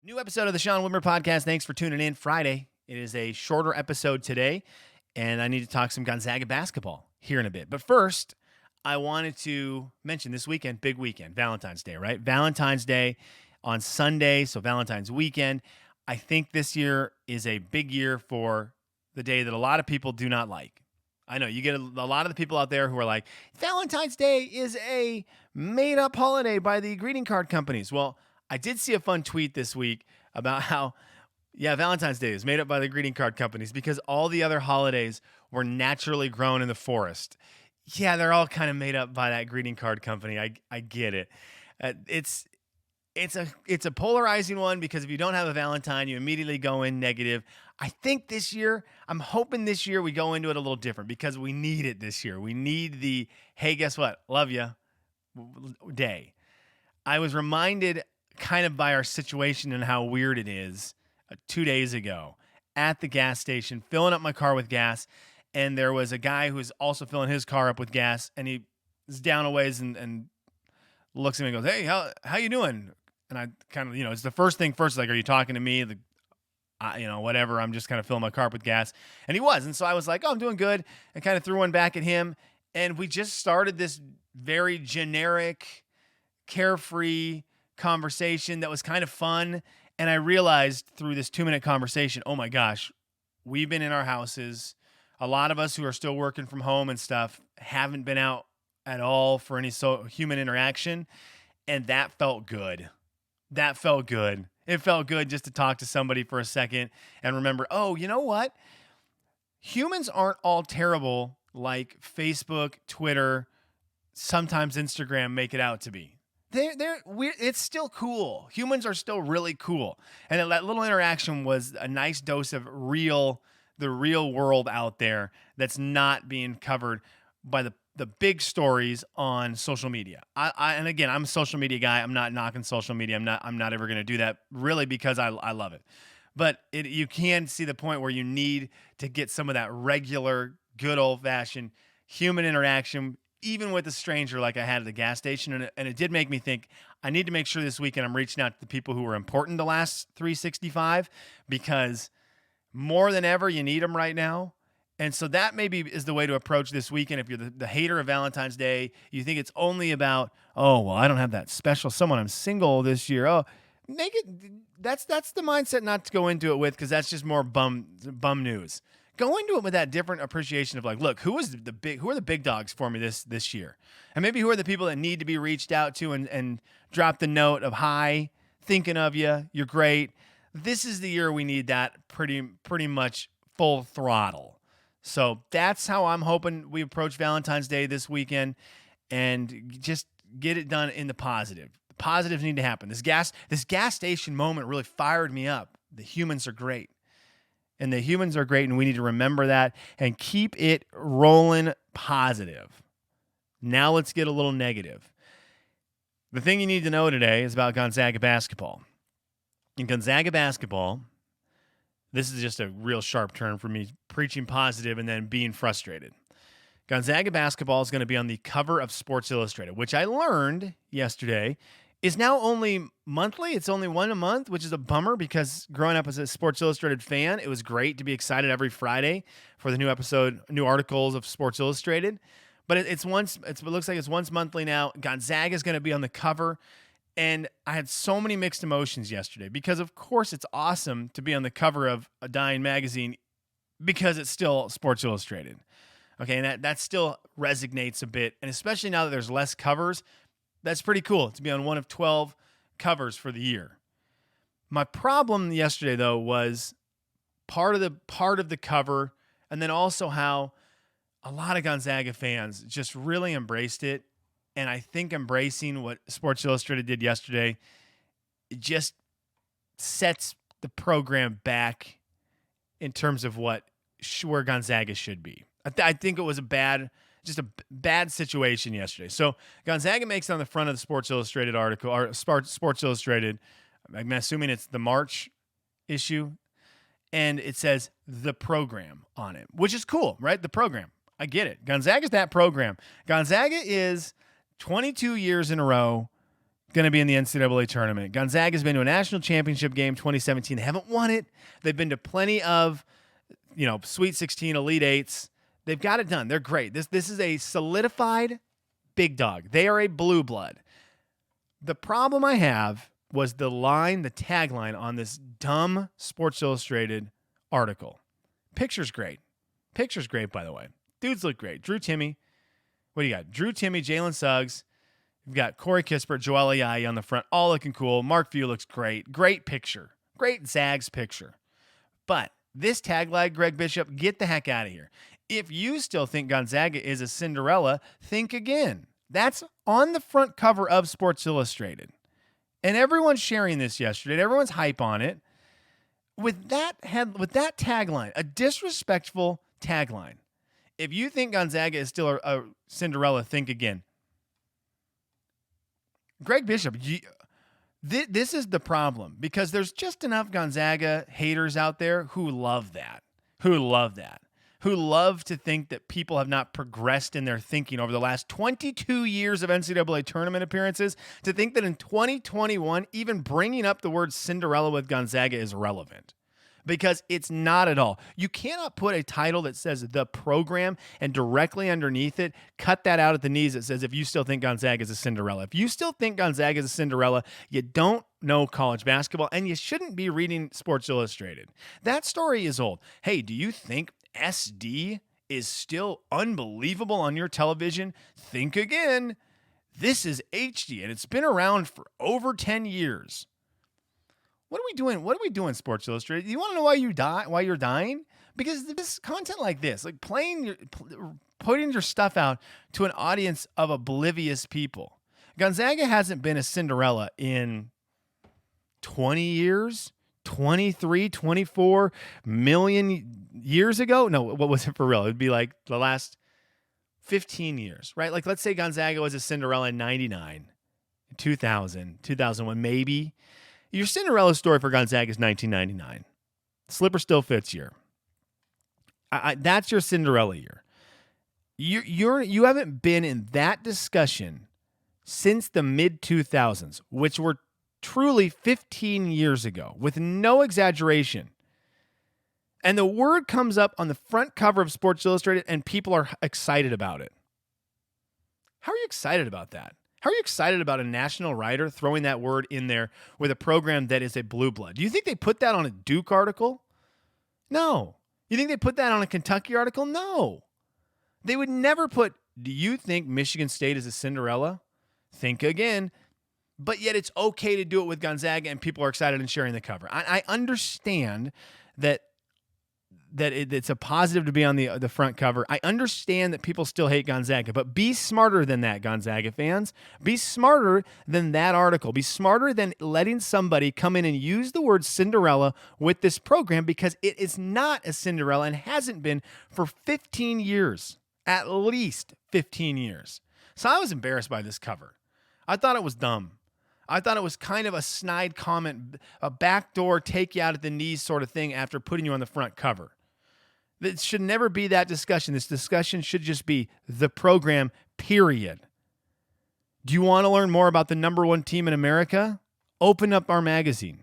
New episode of the Sean Wimmer Podcast. Thanks for tuning in. Friday. It is a shorter episode today, and I need to talk some Gonzaga basketball here in a bit. But first, I wanted to mention this weekend, big weekend, Valentine's Day, right? Valentine's Day on Sunday, so Valentine's weekend. I think this year is a big year for the day that a lot of people do not like. I know you get a lot of the people out there who are like, Valentine's Day is a made-up holiday by the greeting card companies. Well, I did see a fun tweet this week about how, Valentine's Day is made up by the greeting card companies because all the other holidays were naturally grown in the forest. Yeah, they're all kind of made up by that greeting card company. I get it. It's a polarizing one because if you don't have a Valentine, you immediately go in negative. I think this year, I'm hoping this year we go into it a little different because we need it this year. We need the, hey, guess what? Love ya day. I was reminded kind of by our situation and how weird it is 2 days ago at the gas station, filling up my car with gas. And there was a guy who's also filling his car up with gas. And he is down a ways and looks at me and goes, hey, how you doing? And I kind of, it's the first thing first, like, are you talking to me? Whatever. I'm just kind of filling my car up with gas. And he was. And so I was like, oh, I'm doing good. And kind of threw one back at him. And we just started this very generic, carefree conversation that was kind of fun. And I realized through this 2-minute conversation, oh my gosh, we've been in our houses. A lot of us who are still working from home and stuff haven't been out at all for any human interaction. And that felt good. It felt good just to talk to somebody for a second and remember, oh, you know what? Humans aren't all terrible like Facebook, Twitter, sometimes Instagram make it out to be. They're weird. It's still cool. Humans are still really cool. And that little interaction was a nice dose of the real world out there that's not being covered by the big stories on social media. And again, I'm a social media guy. I'm not knocking social media. I'm not ever going to do that really because I love it. But you can see the point where you need to get some of that regular, good old fashioned human interaction, even with a stranger like I had at the gas station. And it did make me think, I need to make sure this weekend I'm reaching out to the people who were important the last 365 because more than ever, you need them right now. And so that maybe is the way to approach this weekend. If you're the hater of Valentine's Day, you think it's only about, oh, well, I don't have that special someone. I'm single this year. Oh, make it. That's the mindset not to go into it with because that's just more bum news. Go into it with that different appreciation of like, look, who are the big dogs for me this year? And maybe who are the people that need to be reached out to and drop the note of, hi, thinking of you, you're great. This is the year we need that pretty much full throttle. So that's how I'm hoping we approach Valentine's Day this weekend and just get it done in the positive. The positives need to happen. This gas station moment really fired me up. The humans are great. And the humans are great, and we need to remember that and keep it rolling positive. Now let's get a little negative. The thing you need to know today is about Gonzaga basketball. In Gonzaga basketball, this is just a real sharp turn for me, preaching positive and then being frustrated. Gonzaga basketball is going to be on the cover of Sports Illustrated, which I learned yesterday is now only monthly. It's only one a month, which is a bummer because growing up as a Sports Illustrated fan, it was great to be excited every Friday for the new articles of Sports Illustrated. But it looks like it's once monthly now. Gonzaga is going to be on the cover. And I had so many mixed emotions yesterday because, of course, it's awesome to be on the cover of a dying magazine because it's still Sports Illustrated. Okay, and that still resonates a bit. And especially now that there's less covers, that's pretty cool to be on one of 12 covers for the year. My problem yesterday, though, was part of the cover and then also how a lot of Gonzaga fans just really embraced it. And I think embracing what Sports Illustrated did yesterday, it just sets the program back in terms of where Gonzaga should be. I think it was a bad situation yesterday. So Gonzaga makes it on the front of the Sports Illustrated article, or Sports Illustrated. I'm assuming it's the March issue, and it says the program on it, which is cool, right? The program. I get it. Gonzaga's that program. Gonzaga is 22 years in a row going to be in the NCAA tournament. Gonzaga's been to a national championship game 2017. They haven't won it. They've been to plenty of, Sweet 16, Elite Eights. They've got it done. They're great. This is a solidified big dog. They are a blue blood. The problem I have was the tagline on this dumb Sports Illustrated article. Picture's great. Picture's great, by the way. Dudes look great. Drew Timme. What do you got? Drew Timme, Jalen Suggs. You've got Corey Kispert, Joel Ayayi on the front, all looking cool. Mark Few looks great. Great picture. Great Zags picture. But this tagline, Greg Bishop, get the heck out of here. If you still think Gonzaga is a Cinderella, think again. That's on the front cover of Sports Illustrated. And everyone's sharing this yesterday. And everyone's hype on it. With that tagline, a disrespectful tagline. If you think Gonzaga is still a Cinderella, think again. Greg Bishop, this is the problem because there's just enough Gonzaga haters out there who love that, who love to think that people have not progressed in their thinking over the last 22 years of NCAA tournament appearances, to think that in 2021, even bringing up the word Cinderella with Gonzaga is relevant. Because it's not at all. You cannot put a title that says the program and directly underneath it, cut that out at the knees that says if you still think Gonzaga is a Cinderella. If you still think Gonzaga is a Cinderella, you don't know college basketball and you shouldn't be reading Sports Illustrated. That story is old. Hey, do you think SD is still unbelievable on your television? Think again. This is HD and it's been around for over 10 years. What are we doing? What are we doing, Sports Illustrated? You want to know why you're dying? Because this content like this, like putting your stuff out to an audience of oblivious people. Gonzaga hasn't been a Cinderella in 20 years, 23, 24 million years ago. No, what was it for real? It'd be like the last 15 years, right? Like let's say Gonzaga was a Cinderella in 99, 2000, 2001, maybe. Your Cinderella story for Gonzaga is 1999. Slipper still fits year. That's your Cinderella year. You haven't been in that discussion since the mid-2000s, which were truly 15 years ago, with no exaggeration. And the word comes up on the front cover of Sports Illustrated, and people are excited about it. How are you excited about that? How are you excited about a national writer throwing that word in there with a program that is a blue blood? Do you think they put that on a Duke article? No. You think they put that on a Kentucky article? No. They would never put, do you think Michigan State is a Cinderella? Think again. But yet it's okay to do it with Gonzaga and people are excited and sharing the cover. I understand that it's a positive to be on the front cover. I understand that people still hate Gonzaga, but be smarter than that, Gonzaga fans. Be smarter than that article. Be smarter than letting somebody come in and use the word Cinderella with this program because it is not a Cinderella and hasn't been for 15 years, at least 15 years. So I was embarrassed by this cover. I thought it was dumb. I thought it was kind of a snide comment, a backdoor take you out at the knees sort of thing after putting you on the front cover. It should never be that discussion. This discussion should just be the program, period. Do you want to learn more about the number one team in America? Open up our magazine.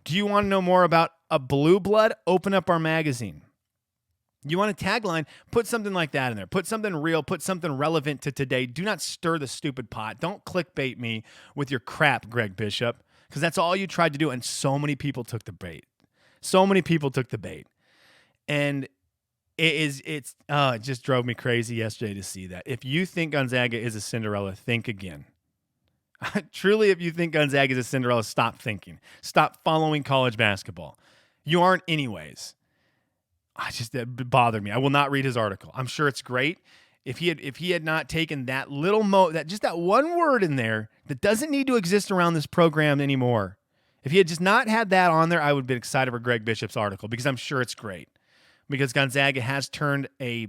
Do you want to know more about a blue blood? Open up our magazine. You want a tagline? Put something like that in there. Put something real. Put something relevant to today. Do not stir the stupid pot. Don't clickbait me with your crap, Greg Bishop, because that's all you tried to do, and so many people took the bait. And it just drove me crazy yesterday to see that. If you think Gonzaga is a Cinderella, think again. Truly, if you think Gonzaga is a Cinderella, stop thinking. Stop following college basketball. You aren't anyways. It bothered me. I will not read his article. I'm sure it's great. If he had not taken that little that one word in there that doesn't need to exist around this program anymore. If he had just not had that on there, I would have been excited for Greg Bishop's article because I'm sure it's great. Because Gonzaga has turned a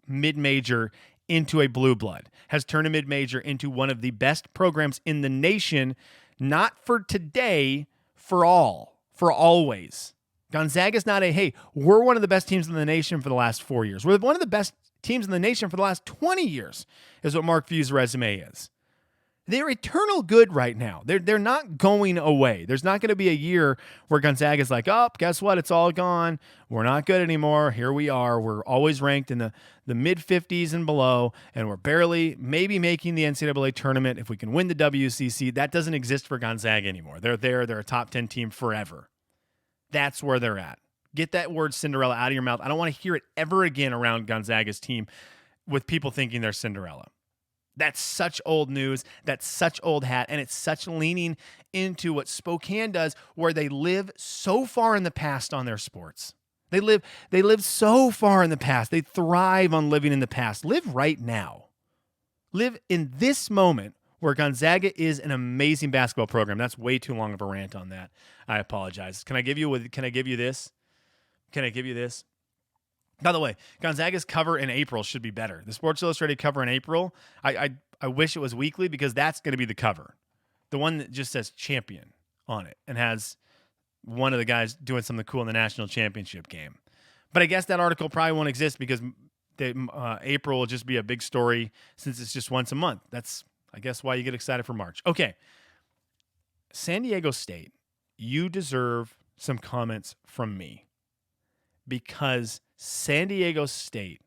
mid-major into a blue blood, has turned a mid-major into one of the best programs in the nation, not for today, for always. Gonzaga's not we're one of the best teams in the nation for the last 4 years. We're one of the best teams in the nation for the last 20 years, is what Mark Few's resume is. They're eternal good right now. They're not going away. There's not going to be a year where Gonzaga's like, oh, guess what? It's all gone. We're not good anymore. Here we are. We're always ranked in the mid-50s and below, and we're barely maybe making the NCAA tournament if we can win the WCC. That doesn't exist for Gonzaga anymore. They're there. They're a top 10 team forever. That's where they're at. Get that word Cinderella out of your mouth. I don't want to hear it ever again around Gonzaga's team with people thinking they're Cinderella. That's such old news. That's such old hat. And it's such leaning into what Spokane does, where they live so far in the past on their sports. They live so far in the past. They thrive on living in the past. Live right now. Live in this moment where Gonzaga is an amazing basketball program. That's way too long of a rant on that. I apologize. Can I give you this? By the way, Gonzaga's cover in April should be better. The Sports Illustrated cover in April, I wish it was weekly, because that's going to be the cover. The one that just says champion on it and has one of the guys doing something cool in the national championship game. But I guess that article probably won't exist because April will just be a big story since it's just once a month. That's, I guess, why you get excited for March. Okay. San Diego State, you deserve some comments from me, because San Diego State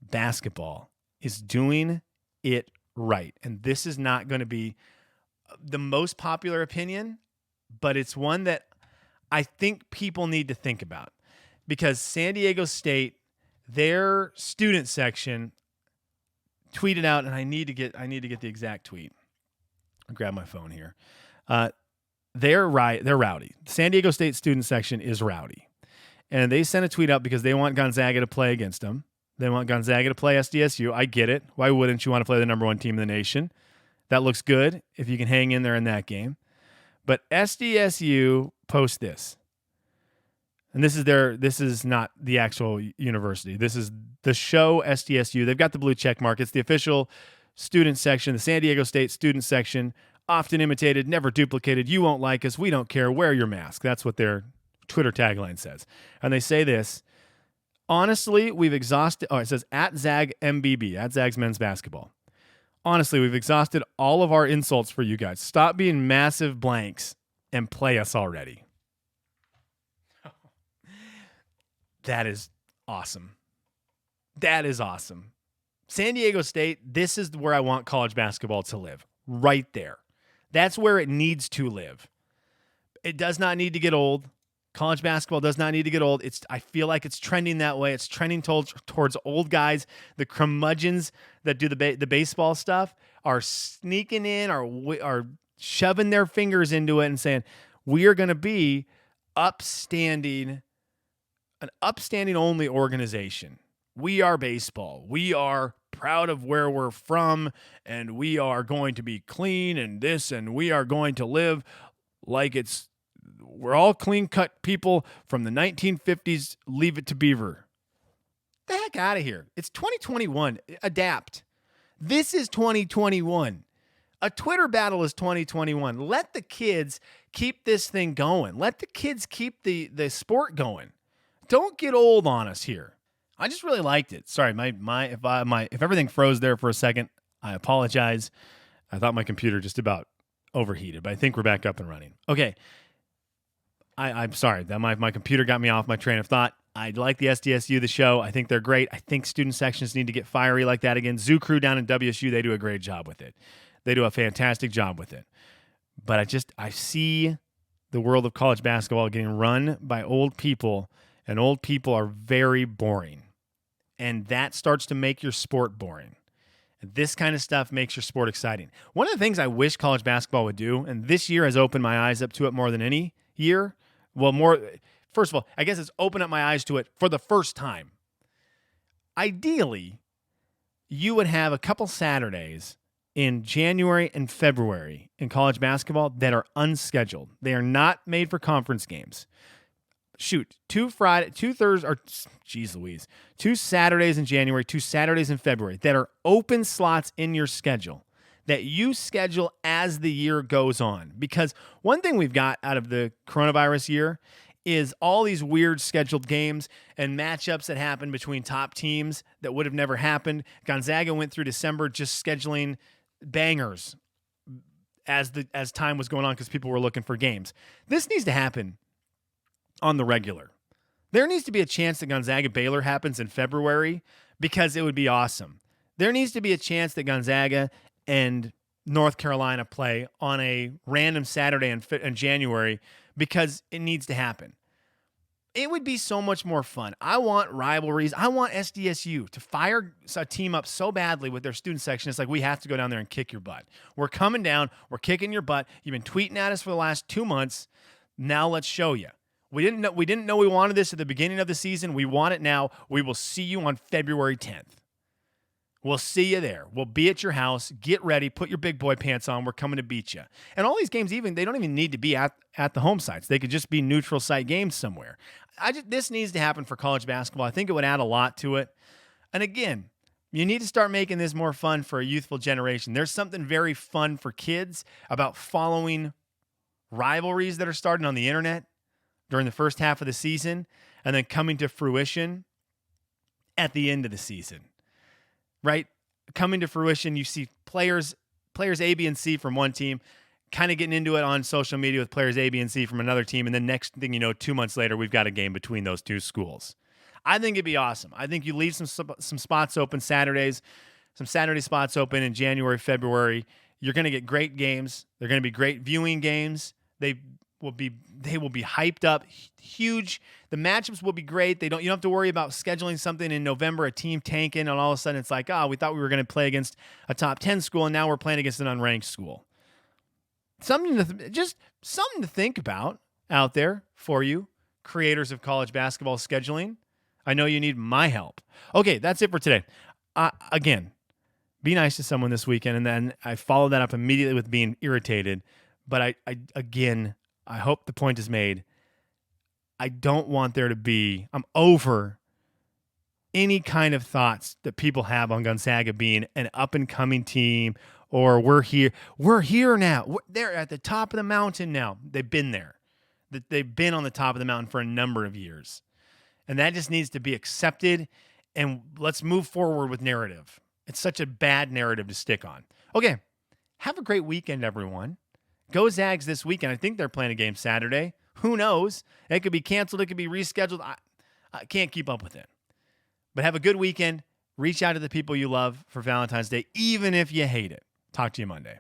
basketball is doing it right. And this is not going to be the most popular opinion, but it's one that I think people need to think about, because San Diego State, their student section tweeted out, and I need to get the exact tweet. I'll grab my phone here. They're rowdy. San Diego State student section is rowdy. And they sent a tweet out because they want Gonzaga to play against them. They want Gonzaga to play SDSU. I get it. Why wouldn't you want to play the number one team in the nation? That looks good if you can hang in there in that game. But SDSU posts this. And this is not the actual university. This is the show SDSU. They've got the blue check mark. It's the official student section, the San Diego State student section. Often imitated, never duplicated. You won't like us. We don't care. Wear your mask. That's what their Twitter tagline says. And they say this: honestly, we've exhausted, it says at Zag MBB, at Zags men's basketball. Honestly, we've exhausted all of our insults for you guys. Stop being massive blanks and play us already. That is awesome. That is awesome. San Diego State, this is where I want college basketball to live. Right there. That's where it needs to live. It does not need to get old. College basketball does not need to get old. I feel like it's trending that way. It's trending towards old guys. The curmudgeons that do the baseball stuff are sneaking in, are shoving their fingers into it and saying, we are going to be an upstanding only organization. We are baseball. We are proud of where we're from, and we are going to be clean and this, and we are going to live like we're all clean-cut people from the 1950s. Leave it to Beaver. The heck out of here. It's 2021. Adapt. This is 2021. A Twitter battle is 2021. Let the kids keep this thing going. Let the kids keep the sport going. Don't get old on us here. I just really liked it. Sorry, if everything froze there for a second, I apologize. I thought my computer just about overheated, but I think we're back up and running. Okay. I'm sorry that my computer got me off my train of thought. I like the SDSU, the show. I think they're great. I think student sections need to get fiery like that again. Zoo Crew down in WSU, they do a great job with it. They do a fantastic job with it. But I see the world of college basketball getting run by old people, and old people are very boring. And that starts to make your sport boring. This kind of stuff makes your sport exciting. One of the things I wish college basketball would do, and this year has opened my eyes up to it more than any year. First of all, I guess it's opened up my eyes to it for the first time. Ideally, you would have a couple Saturdays in January and February in college basketball that are unscheduled. They are not made for conference games. Shoot, 2 Saturdays in January, 2 Saturdays in February that are open slots in your schedule that you schedule as the year goes on. Because one thing we've got out of the coronavirus year is all these weird scheduled games and matchups that happen between top teams that would have never happened. Gonzaga went through December just scheduling bangers as time was going on because people were looking for games. This needs to happen on the regular. There needs to be a chance that Gonzaga Baylor happens in February because it would be awesome. There needs to be a chance that Gonzaga and North Carolina play on a random Saturday in January because it needs to happen. It would be so much more fun. I want rivalries. I want SDSU to fire a team up so badly with their student section. It's like, we have to go down there and kick your butt. We're coming down. We're kicking your butt. You've been tweeting at us for the last 2 months. Now let's show you. We didn't know we wanted this at the beginning of the season. We want it now. We will see you on February 10th. We'll see you there. We'll be at your house. Get ready. Put your big boy pants on. We're coming to beat you. And all these games, they don't even need to be at the home sites. They could just be neutral site games somewhere. This needs to happen for college basketball. I think it would add a lot to it. And again, you need to start making this more fun for a youthful generation. There's something very fun for kids about following rivalries that are starting on the internet during the first half of the season and then coming to fruition at the end of the season. Right? Coming to fruition, you see players A, B, and C from one team kind of getting into it on social media with players A, B, and C from another team, and then next thing you know, 2 months later, we've got a game between those two schools. I think it'd be awesome. I think you leave some spots open Saturdays, some Saturday spots open in January, February. You're going to get great games. They're going to be great viewing games. They will be hyped up, huge. The matchups will be great. You don't have to worry about scheduling something in November, a team tanking, and all of a sudden it's like, we thought we were going to play against a top 10 school, and now we're playing against an unranked school. Something to think about out there for you, creators of college basketball scheduling. I know you need my help. Okay, that's it for today. Again, be nice to someone this weekend, and then I follow that up immediately with being irritated. But I hope the point is made. I don't want there to be, I'm over any kind of thoughts that people have on Gonzaga being an up-and-coming team or we're here now. They're at the top of the mountain now. They've been there. They've been on the top of the mountain for a number of years. And that just needs to be accepted, and let's move forward with narrative. It's such a bad narrative to stick on. Okay, have a great weekend, everyone. Go Zags this weekend. I think they're playing a game Saturday. Who knows? It could be canceled. It could be rescheduled. I can't keep up with it. But have a good weekend. Reach out to the people you love for Valentine's Day, even if you hate it. Talk to you Monday.